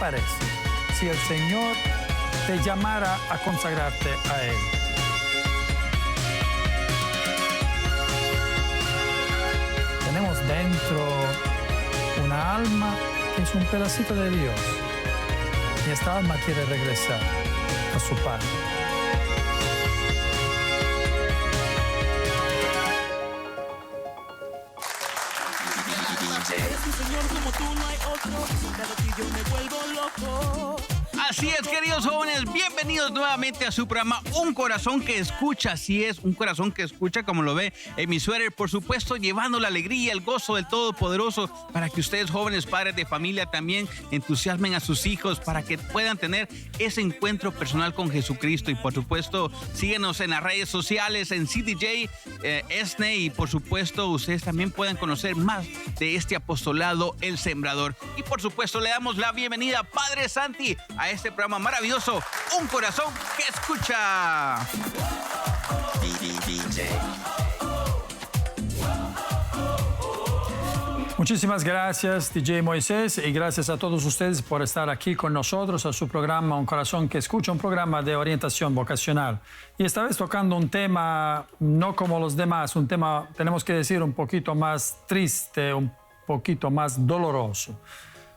parece si el Señor te llamara a consagrarte a Él? Tenemos dentro una alma que es un pedacito de Dios y esta alma quiere regresar a su Padre. Así es, queridos jóvenes, bienvenidos nuevamente a su programa Un Corazón que Escucha. Así es, un corazón que escucha, como lo ve en mi suéter, por supuesto, llevando la alegría, el gozo del Todopoderoso para que ustedes, jóvenes padres de familia, también entusiasmen a sus hijos para que puedan tener ese encuentro personal con Jesucristo. Y por supuesto, síguenos en las redes sociales, en CDJ, ESNE, y por supuesto, ustedes también puedan conocer más de este apostolado, El Sembrador. Y por supuesto, le damos la bienvenida, Padre Santi, a este programa maravilloso, Un Corazón que Escucha. Muchísimas gracias, DJ Moisés, y gracias a todos ustedes por estar aquí con nosotros a su programa Un Corazón que Escucha, un programa de orientación vocacional. Y esta vez tocando un tema no como los demás, un tema, tenemos que decir, un poquito más triste, un poquito más doloroso.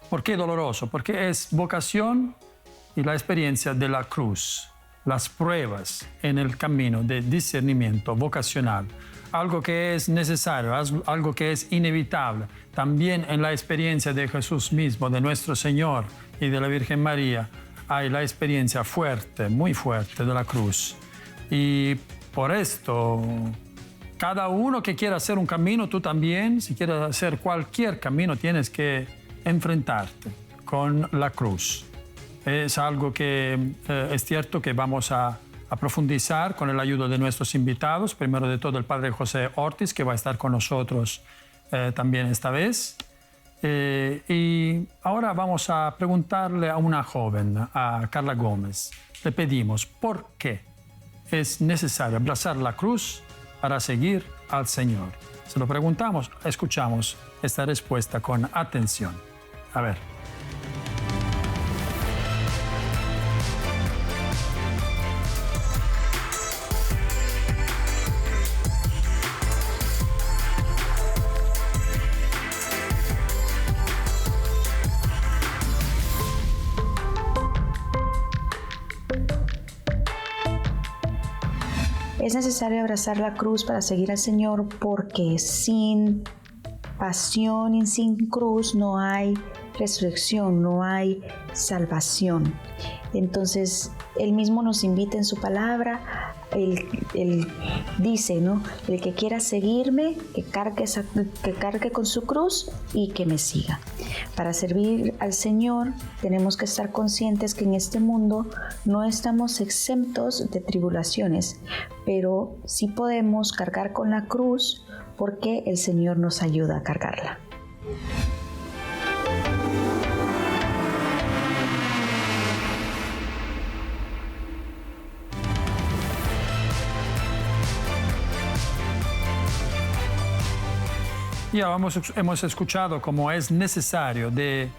¿Por qué doloroso? Porque es vocación y la experiencia de la cruz, las pruebas en el camino de discernimiento vocacional, algo que es necesario, algo que es inevitable. También en la experiencia de Jesús mismo, de nuestro Señor y de la Virgen María, hay la experiencia fuerte, muy fuerte de la cruz. Y por esto, cada uno que quiera hacer un camino, tú también, si quieres hacer cualquier camino, tienes que enfrentarte con la cruz. Es algo que es cierto que vamos a profundizar con el ayuda de nuestros invitados. Primero de todo, el Padre José Ortiz, que va a estar con nosotros también esta vez. Y ahora vamos a preguntarle a una joven, a Carla Gómez. Le pedimos, ¿por qué es necesario abrazar la cruz para seguir al Señor? Se lo preguntamos, escuchamos esta respuesta con atención. A ver. Es necesario abrazar la cruz para seguir al Señor porque sin pasión y sin cruz no hay resurrección, no hay salvación. Entonces, Él mismo nos invita en su palabra. Él dice, ¿no? El que quiera seguirme, que cargue con su cruz y que me siga. Para servir al Señor tenemos que estar conscientes que en este mundo no estamos exentos de tribulaciones, pero sí podemos cargar con la cruz porque el Señor nos ayuda a cargarla. Ya hemos escuchado cómo es necesario de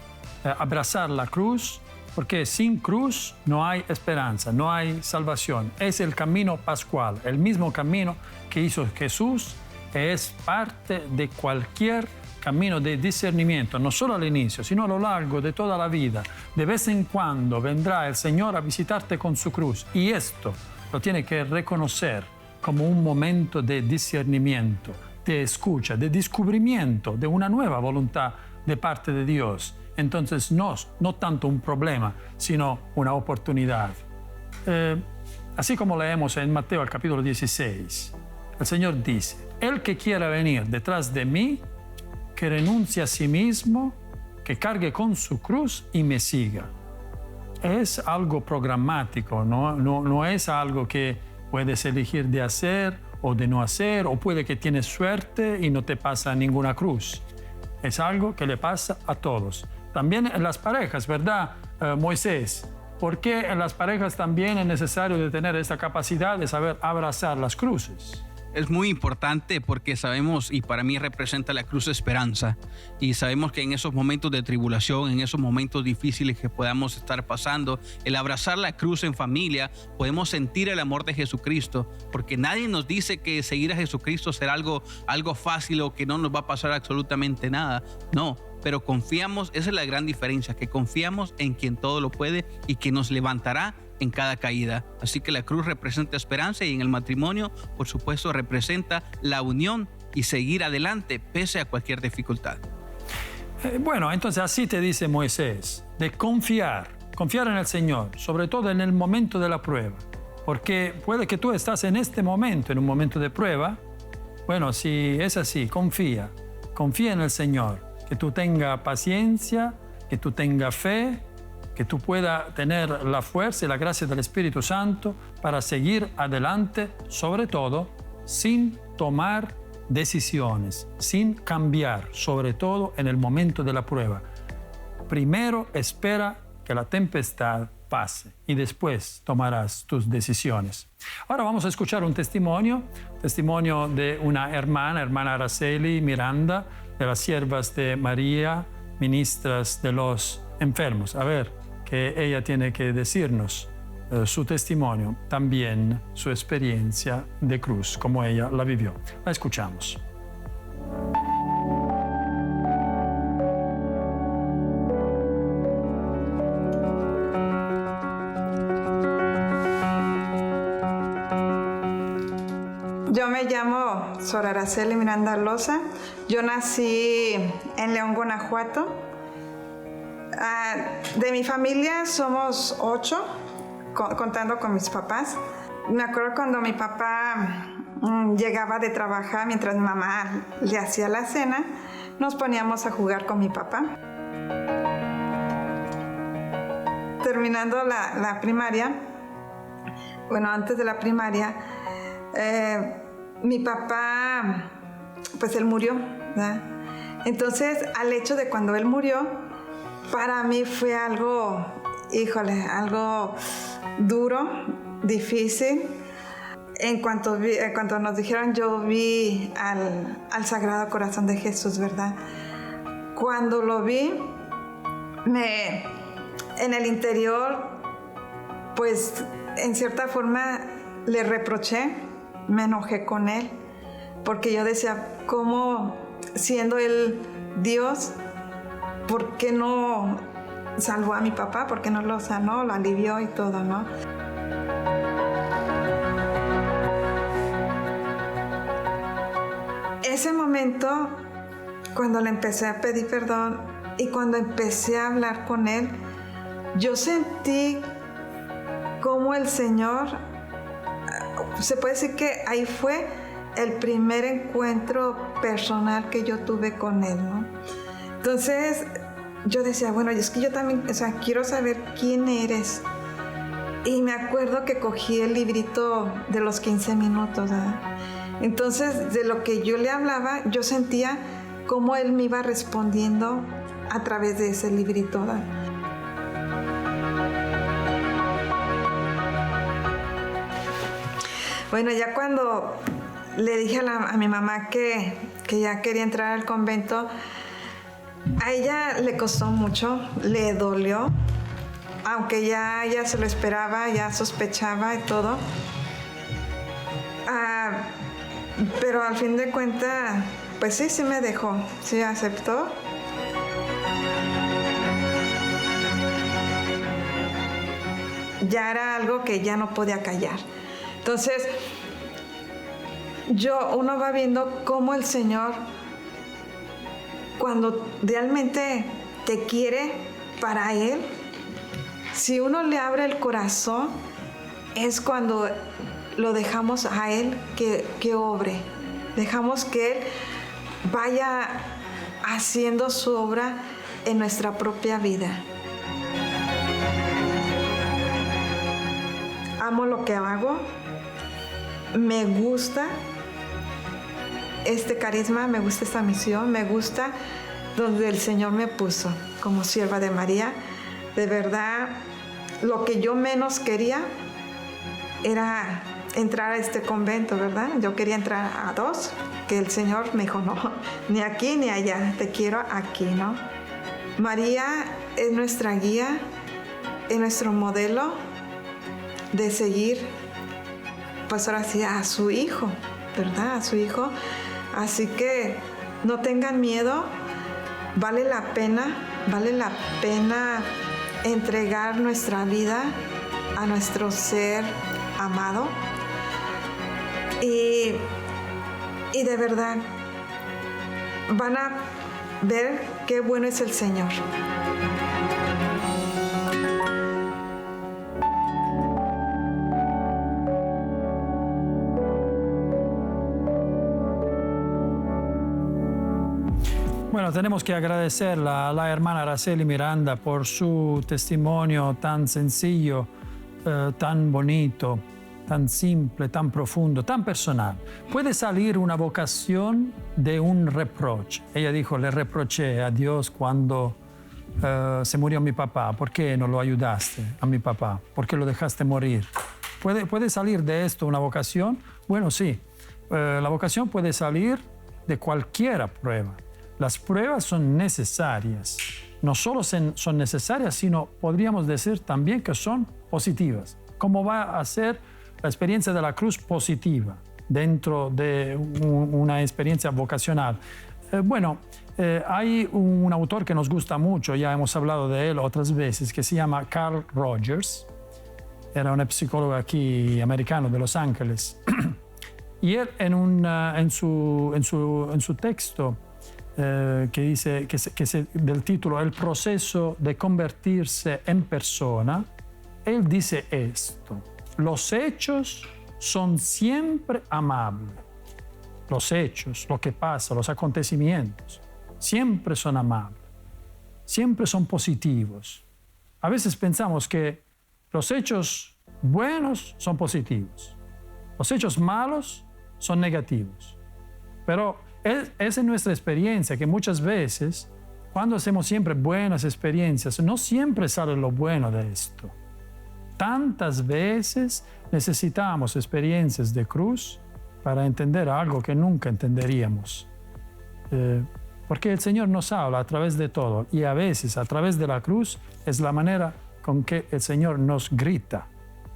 abrazar la cruz, porque sin cruz no hay esperanza, no hay salvación. Es el camino pascual, el mismo camino que hizo Jesús, es parte de cualquier camino de discernimiento, no solo al inicio, sino a lo largo de toda la vida. De vez en cuando vendrá el Señor a visitarte con su cruz, y esto lo tiene que reconocer como un momento de discernimiento, de escucha, de descubrimiento de una nueva voluntad de parte de Dios. Entonces no tanto un problema, sino una oportunidad. Así como leemos en Mateo el capítulo 16, el Señor dice, el que quiera venir detrás de mí, que renuncie a sí mismo, que cargue con su cruz y me siga. Es algo programático, no es algo que puedes elegir de hacer o de no hacer, o puede que tienes suerte y no te pasa ninguna cruz. Es algo que le pasa a todos. También en las parejas, ¿verdad, Moisés? ¿Por qué en las parejas también es necesario de tener esta capacidad de saber abrazar las cruces? es muy importante porque sabemos, y para mí representa la cruz esperanza, y sabemos que en esos momentos de tribulación, en esos momentos difíciles que podamos estar pasando, el abrazar la cruz en familia, podemos sentir el amor de Jesucristo, porque nadie nos dice que seguir a Jesucristo será algo fácil o que no nos va a pasar absolutamente nada. No, pero confiamos, esa es la gran diferencia, que confiamos en quien todo lo puede y que nos levantará en cada caída. Así que la cruz representa esperanza, y en el matrimonio, por supuesto, representa la unión y seguir adelante pese a cualquier dificultad. Bueno, entonces así te dice Moisés, de confiar en el Señor, sobre todo en el momento de la prueba, porque puede que tú estás en este momento, en un momento de prueba. Bueno, si es así, confía en el Señor, que tú tengas paciencia, que tú tengas fe, que tú puedas tener la fuerza y la gracia del Espíritu Santo para seguir adelante, sobre todo sin tomar decisiones, sin cambiar, sobre todo en el momento de la prueba. Primero espera que la tempestad pase y después tomarás tus decisiones. Ahora vamos a escuchar un testimonio de una hermana Araceli Miranda, de las siervas de María, ministras de los enfermos. A ver, que ella tiene que decirnos su testimonio, también su experiencia de cruz, como ella la vivió. La escuchamos. Yo me llamo Sor Araceli Miranda Loza. Yo nací en León, Guanajuato. De mi familia somos 8, contando con mis papás. Me acuerdo cuando mi papá llegaba de trabajar, mientras mi mamá le hacía la cena, nos poníamos a jugar con mi papá. Terminando la primaria, bueno, antes de la primaria, mi papá, pues él murió, ¿verdad? Entonces, al hecho de cuando él murió, para mí fue algo, algo duro, difícil. En cuanto nos dijeron, yo vi al Sagrado Corazón de Jesús, ¿verdad? Cuando lo vi, en el interior, pues en cierta forma le reproché, me enojé con él, porque yo decía, ¿cómo siendo él Dios, por qué no salvó a mi papá? ¿Por qué no lo sanó, lo alivió y todo, no? Ese momento, cuando le empecé a pedir perdón y cuando empecé a hablar con él, yo sentí como el Señor, se puede decir que ahí fue el primer encuentro personal que yo tuve con él, ¿no? Entonces yo decía, bueno, es que yo también, quiero saber quién eres. Y me acuerdo que cogí el librito de los 15 minutos, ¿verdad? Entonces, de lo que yo le hablaba, yo sentía cómo él me iba respondiendo a través de ese librito, ¿verdad? Bueno, ya cuando le dije a mi mamá que ya quería entrar al convento, a ella le costó mucho, le dolió, aunque ya ella se lo esperaba, ya sospechaba y todo. Pero al fin de cuentas, pues sí me dejó, sí aceptó. Ya era algo que ya no podía callar. Entonces, uno va viendo cómo el Señor, cuando realmente te quiere para Él, si uno le abre el corazón, es cuando lo dejamos a Él que obre. Dejamos que Él vaya haciendo su obra en nuestra propia vida. Amo lo que hago. Me gusta este carisma, me gusta esta misión, me gusta donde el Señor me puso como sierva de María. De verdad, lo que yo menos quería era entrar a este convento, ¿verdad? Yo quería entrar a 2, que el Señor me dijo, no, ni aquí ni allá, te quiero aquí, ¿no? María es nuestra guía, es nuestro modelo de seguir, pues ahora sí, a su hijo, ¿verdad? A su hijo. Así que no tengan miedo, vale la pena entregar nuestra vida a nuestro ser amado. Y de verdad van a ver qué bueno es el Señor. Bueno, tenemos que agradecer a la hermana Araceli Miranda por su testimonio tan sencillo, tan bonito, tan simple, tan profundo, tan personal. Puede salir una vocación de un reproche. Ella dijo, le reproché a Dios cuando se murió mi papá. ¿Por qué no lo ayudaste a mi papá? ¿Por qué lo dejaste morir? ¿Puede salir de esto una vocación? Bueno, sí. La vocación puede salir de cualquier prueba. Las pruebas son necesarias. No solo son necesarias, sino podríamos decir también que son positivas. ¿Cómo va a ser la experiencia de la cruz positiva dentro de una experiencia vocacional? Hay un autor que nos gusta mucho, ya hemos hablado de él otras veces, que se llama Carl Rogers. Era un psicólogo aquí americano de Los Ángeles. Y él en su texto que dice del título El proceso de convertirse en persona, él dice esto: los hechos son siempre amables. Los hechos, lo que pasa, los acontecimientos, siempre son amables, siempre son positivos. A veces pensamos que los hechos buenos son positivos, los hechos malos son negativos. Pero es en nuestra experiencia que muchas veces, cuando hacemos siempre buenas experiencias, no siempre sale lo bueno de esto. Tantas veces necesitamos experiencias de cruz para entender algo que nunca entenderíamos. Porque el Señor nos habla a través de todo, y a veces a través de la cruz es la manera con que el Señor nos grita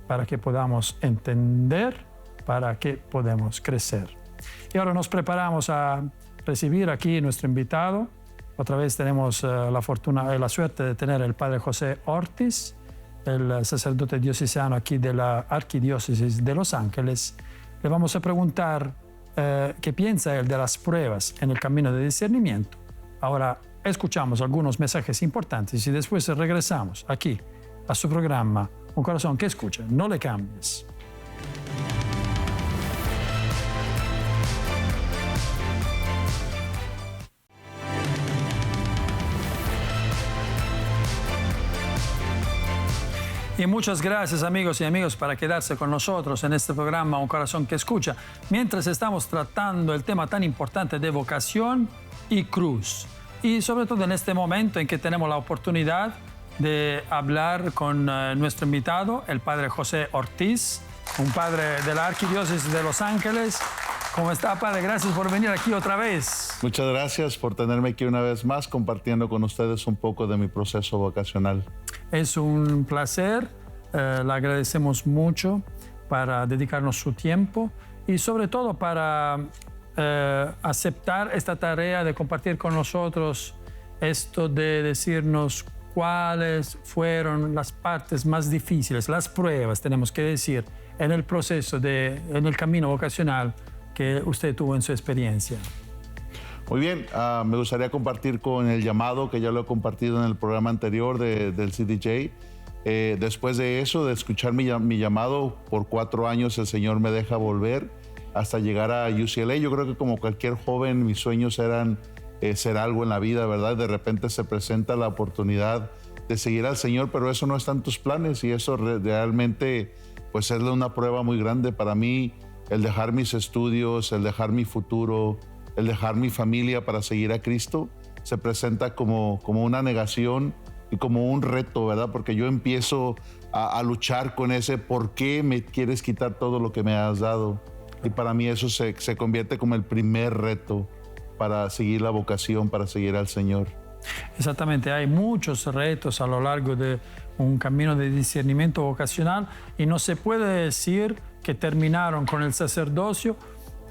para que podamos entender, para que podamos crecer. Y ahora nos preparamos a recibir aquí nuestro invitado. Otra vez tenemos la fortuna y la suerte de tener el padre José Ortiz, el sacerdote diocesano aquí de la Arquidiócesis de Los Ángeles. Le vamos a preguntar qué piensa él de las pruebas en el camino de discernimiento. Ahora escuchamos algunos mensajes importantes y después regresamos aquí a su programa Un Corazón que Escucha. No le cambies. Y muchas gracias, amigos y amigas, por quedarse con nosotros en este programa Un Corazón que Escucha, mientras estamos tratando el tema tan importante de vocación y cruz. Y sobre todo en este momento en que tenemos la oportunidad de hablar con nuestro invitado, el padre José Ortiz, un padre de la Arquidiócesis de Los Ángeles. ¿Cómo está, padre? Gracias por venir aquí otra vez. Muchas gracias por tenerme aquí una vez más, compartiendo con ustedes un poco de mi proceso vocacional. Es un placer, le agradecemos mucho para dedicarnos su tiempo y sobre todo para aceptar esta tarea de compartir con nosotros esto de decirnos cuáles fueron las partes más difíciles, las pruebas, tenemos que decir, en el proceso, en el camino vocacional que usted tuvo en su experiencia. Muy bien, me gustaría compartir con el llamado que ya lo he compartido en el programa anterior del CDJ. Después de eso, de escuchar mi llamado, por 4 años el Señor me deja volver hasta llegar a UCLA. Yo creo que como cualquier joven, mis sueños eran ser algo en la vida, ¿verdad? De repente se presenta la oportunidad de seguir al Señor, pero eso no está en tus planes y eso realmente pues es una prueba muy grande para mí, el dejar mis estudios, el dejar mi futuro, el dejar mi familia para seguir a Cristo, se presenta como una negación y como un reto, ¿verdad? Porque yo empiezo a luchar con ese ¿por qué me quieres quitar todo lo que me has dado? Y para mí eso se convierte como el primer reto para seguir la vocación, para seguir al Señor. Exactamente, hay muchos retos a lo largo de un camino de discernimiento vocacional y no se puede decir que terminaron con el sacerdocio,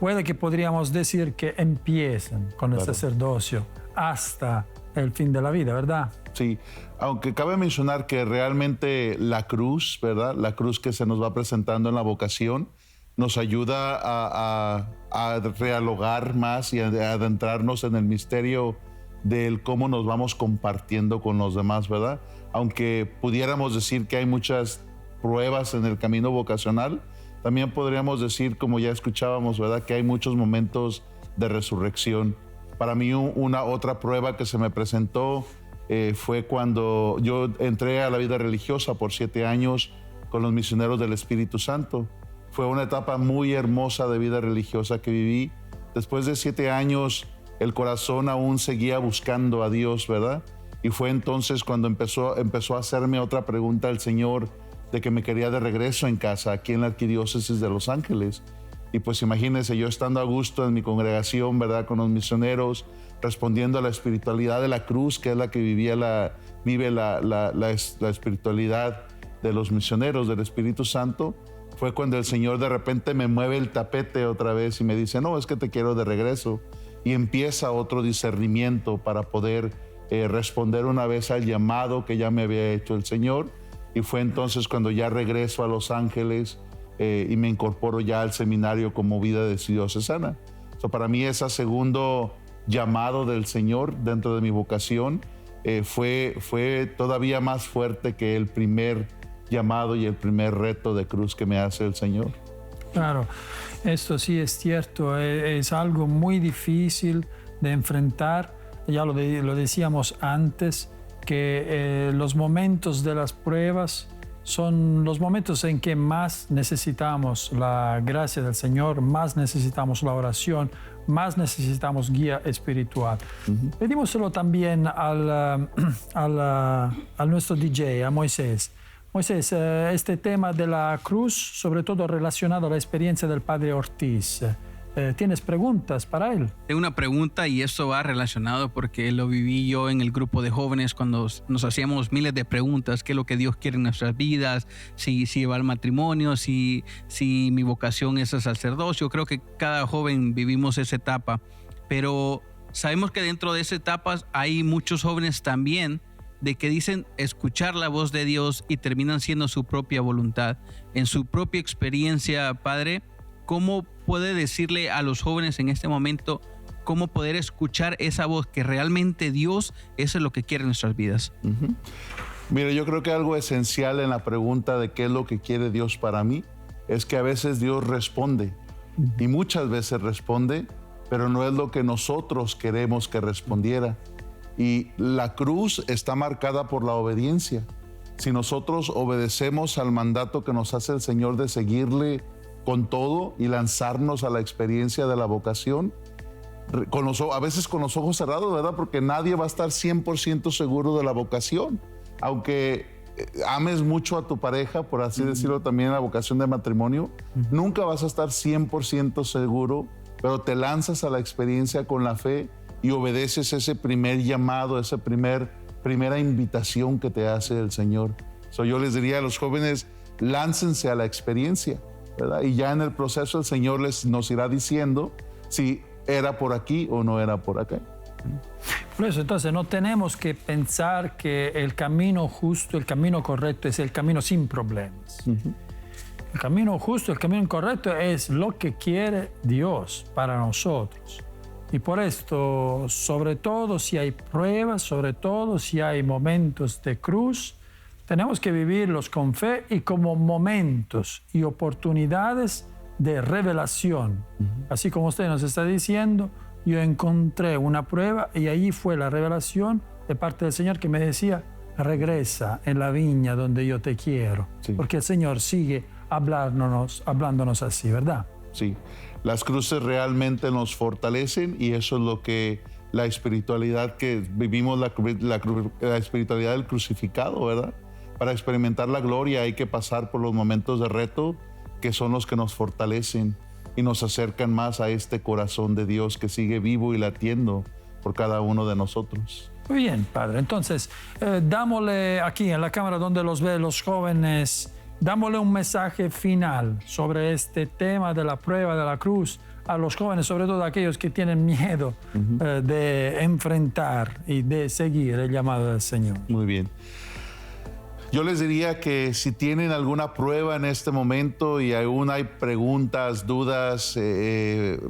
puede que podríamos decir que empiezan con el sacerdocio hasta el fin de la vida, ¿verdad? Sí, aunque cabe mencionar que realmente la cruz, ¿verdad? La cruz que se nos va presentando en la vocación nos ayuda a dialogar más y a adentrarnos en el misterio del cómo nos vamos compartiendo con los demás, ¿verdad? Aunque pudiéramos decir que hay muchas pruebas en el camino vocacional, también podríamos decir, como ya escuchábamos, ¿verdad?, que hay muchos momentos de resurrección. Para mí una otra prueba que se me presentó fue cuando yo entré a la vida religiosa por 7 años con los misioneros del Espíritu Santo. Fue una etapa muy hermosa de vida religiosa que viví. Después de 7 años, el corazón aún seguía buscando a Dios, ¿verdad? Y fue entonces cuando empezó a hacerme otra pregunta al Señor de que me quería de regreso en casa, aquí en la Arquidiócesis de Los Ángeles. Y pues imagínense, yo estando a gusto en mi congregación, ¿verdad?, con los misioneros, respondiendo a la espiritualidad de la cruz, que es la que vive la espiritualidad de los misioneros del Espíritu Santo. Fue cuando el Señor de repente me mueve el tapete otra vez y me dice, no, es que te quiero de regreso. Y empieza otro discernimiento para poder responder una vez al llamado que ya me había hecho el Señor. Y fue entonces cuando ya regreso a Los Ángeles y me incorporo ya al seminario como vida diocesana. Para mí ese segundo llamado del Señor dentro de mi vocación fue todavía más fuerte que el primer llamado y el primer reto de cruz que me hace el Señor. Claro, esto sí es cierto, es algo muy difícil de enfrentar, ya lo decíamos antes, que los momentos de las pruebas son los momentos en que más necesitamos la gracia del Señor, más necesitamos la oración, más necesitamos guía espiritual. Pedímoselo también al nuestro DJ, a Moisés. Moisés, este tema de la cruz, sobre todo relacionado a la experiencia del padre Ortiz, ¿tienes preguntas para él? Tengo una pregunta y esto va relacionado porque lo viví yo en el grupo de jóvenes cuando nos hacíamos miles de preguntas, qué es lo que Dios quiere en nuestras vidas, si va al matrimonio, si mi vocación es el sacerdocio. Creo que cada joven vivimos esa etapa, pero sabemos que dentro de esa etapa hay muchos jóvenes también de que dicen escuchar la voz de Dios y terminan siendo su propia voluntad. En su propia experiencia, Padre, ¿cómo puede decirle a los jóvenes en este momento cómo poder escuchar esa voz que realmente Dios eso es lo que quiere en nuestras vidas? Mira, yo creo que algo esencial en la pregunta de qué es lo que quiere Dios para mí es que a veces Dios responde y muchas veces responde, pero no es lo que nosotros queremos que respondiera. Y la cruz está marcada por la obediencia. Si nosotros obedecemos al mandato que nos hace el Señor de seguirle con todo y lanzarnos a la experiencia de la vocación, a veces con los ojos cerrados, ¿verdad? Porque nadie va a estar 100% seguro de la vocación. Aunque ames mucho a tu pareja, por así decirlo, también en la vocación de matrimonio, nunca vas a estar 100% seguro, pero te lanzas a la experiencia con la fe y obedeces ese primer llamado, esa primera invitación que te hace el Señor. Yo les diría a los jóvenes, láncense a la experiencia, ¿verdad? Y ya en el proceso el Señor nos irá diciendo si era por aquí o no era por acá. Por eso, entonces, no tenemos que pensar que el camino justo, el camino correcto es el camino sin problemas. El camino justo, el camino correcto es lo que quiere Dios para nosotros. Y por esto, sobre todo si hay pruebas, sobre todo si hay momentos de cruz, tenemos que vivirlos con fe y como momentos y oportunidades de revelación. Así como usted nos está diciendo, yo encontré una prueba y allí fue la revelación de parte del Señor que me decía, regresa en la viña donde yo te quiero. Sí. Porque el Señor sigue hablándonos así, ¿verdad? Sí. Las cruces realmente nos fortalecen y eso es lo que la espiritualidad que vivimos, la espiritualidad del crucificado, ¿verdad? Para experimentar la gloria hay que pasar por los momentos de reto, que son los que nos fortalecen y nos acercan más a este corazón de Dios que sigue vivo y latiendo por cada uno de nosotros. Muy bien, Padre. Entonces, dámosle aquí en la cámara donde los ve los jóvenes, dámosle un mensaje final sobre este tema de la prueba de la cruz a los jóvenes, sobre todo a aquellos que tienen miedo de enfrentar y de seguir el llamado del Señor. Muy bien. Yo les diría que si tienen alguna prueba en este momento y aún hay preguntas, dudas de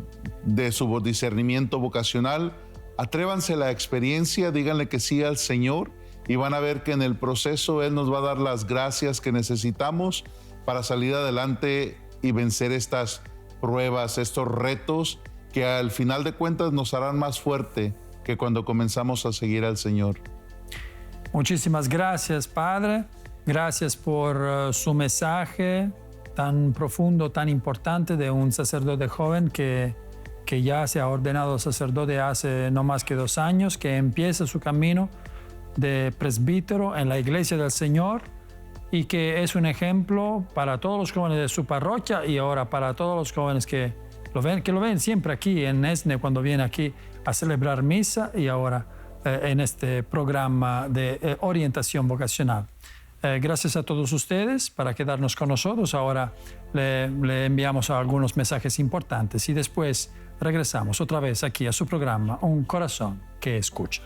su discernimiento vocacional, atrévanse a la experiencia, díganle que sí al Señor y van a ver que en el proceso Él nos va a dar las gracias que necesitamos para salir adelante y vencer estas pruebas, estos retos que al final de cuentas nos harán más fuerte que cuando comenzamos a seguir al Señor. Muchísimas gracias, Padre. Gracias por su mensaje tan profundo, tan importante de un sacerdote joven que ya se ha ordenado sacerdote hace no más que 2 años, que empieza su camino de presbítero en la Iglesia del Señor y que es un ejemplo para todos los jóvenes de su parroquia y ahora para todos los jóvenes que lo ven siempre aquí en ESNE cuando viene aquí a celebrar misa y ahora en este programa de orientación vocacional. Gracias a todos ustedes para quedarnos con nosotros. Ahora le enviamos algunos mensajes importantes y después regresamos otra vez aquí a su programa Un Corazón que Escucha.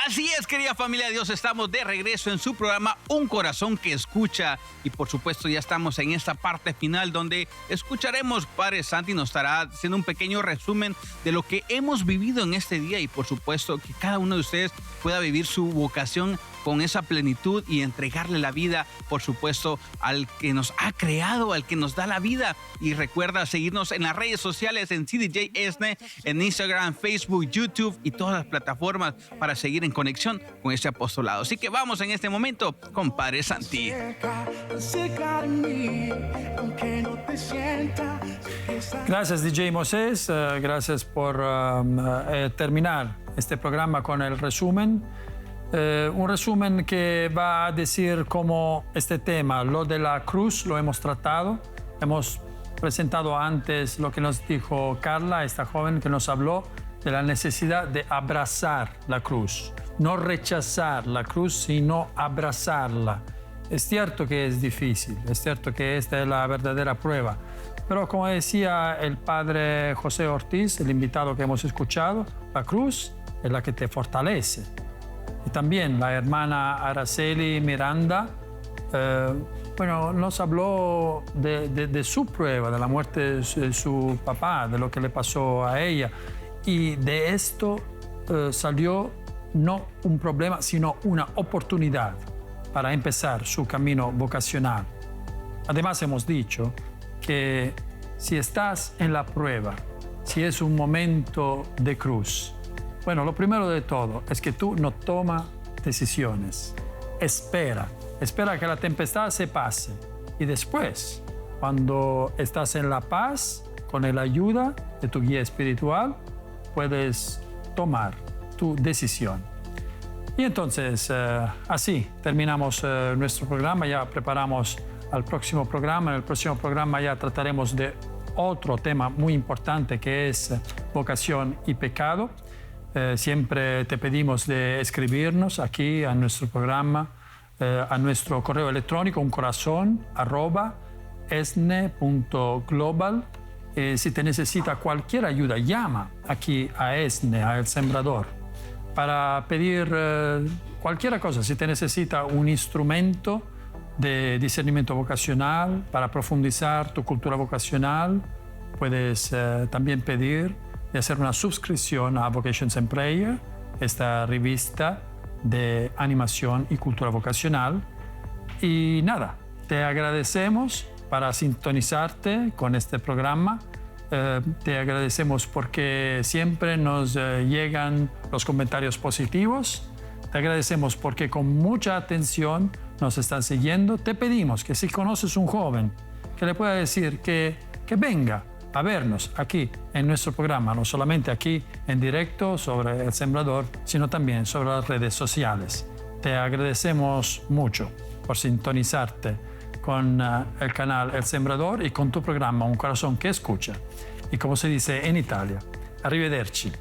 Así es, querida familia de Dios, estamos de regreso en su programa Un Corazón que Escucha y por supuesto ya estamos en esta parte final donde escucharemos, Padre Santi nos estará haciendo un pequeño resumen de lo que hemos vivido en este día y por supuesto que cada uno de ustedes pueda vivir su vocación con esa plenitud y entregarle la vida, por supuesto, al que nos ha creado, al que nos da la vida. Y recuerda seguirnos en las redes sociales, en CDJ ESNE, en Instagram, Facebook, YouTube y todas las plataformas para seguir en conexión con este apostolado. Así que vamos en este momento con Padre Santi. Gracias, DJ Moisés. Gracias por terminar este programa con el resumen. Un resumen que va a decir cómo este tema, lo de la cruz, lo hemos tratado. Hemos presentado antes lo que nos dijo Carla, esta joven que nos habló de la necesidad de abrazar la cruz. No rechazar la cruz, sino abrazarla. Es cierto que es difícil, es cierto que esta es la verdadera prueba. Pero como decía el padre José Ortiz, el invitado que hemos escuchado, la cruz es la que te fortalece. Y también la hermana Araceli Miranda, nos habló de su prueba, de la muerte de su papá, de lo que le pasó a ella. Y de esto salió no un problema, sino una oportunidad para empezar su camino vocacional. Además, hemos dicho que si estás en la prueba, si es un momento de cruz, bueno, lo primero de todo es que tú no tomas decisiones. Espera que la tempestad se pase. Y después, cuando estás en la paz, con la ayuda de tu guía espiritual, puedes tomar tu decisión. Y entonces, así terminamos nuestro programa. Ya preparamos al próximo programa. En el próximo programa ya trataremos de otro tema muy importante que es vocación y pecado. Siempre te pedimos de escribirnos aquí a nuestro programa, a nuestro correo electrónico uncorazon@esne.global. Si te necesita cualquier ayuda, llama aquí a ESNE, a El Sembrador, para pedir cualquier cosa. Si te necesita un instrumento de discernimiento vocacional para profundizar tu cultura vocacional, puedes también pedir de hacer una suscripción a Vocations and Prayer, esta revista de animación y cultura vocacional. Y nada, te agradecemos para sintonizarte con este programa Te agradecemos porque siempre nos llegan los comentarios positivos. Te agradecemos porque con mucha atención nos están siguiendo. Te pedimos que si conoces un joven, que le pueda decir que venga a vernos aquí en nuestro programa, no solamente aquí en directo sobre El Sembrador, sino también sobre las redes sociales. Te agradecemos mucho por sintonizarte con el canal El Sembrador y con tu programa Un Corazón que Escucha. Y como se dice en Italia, arrivederci.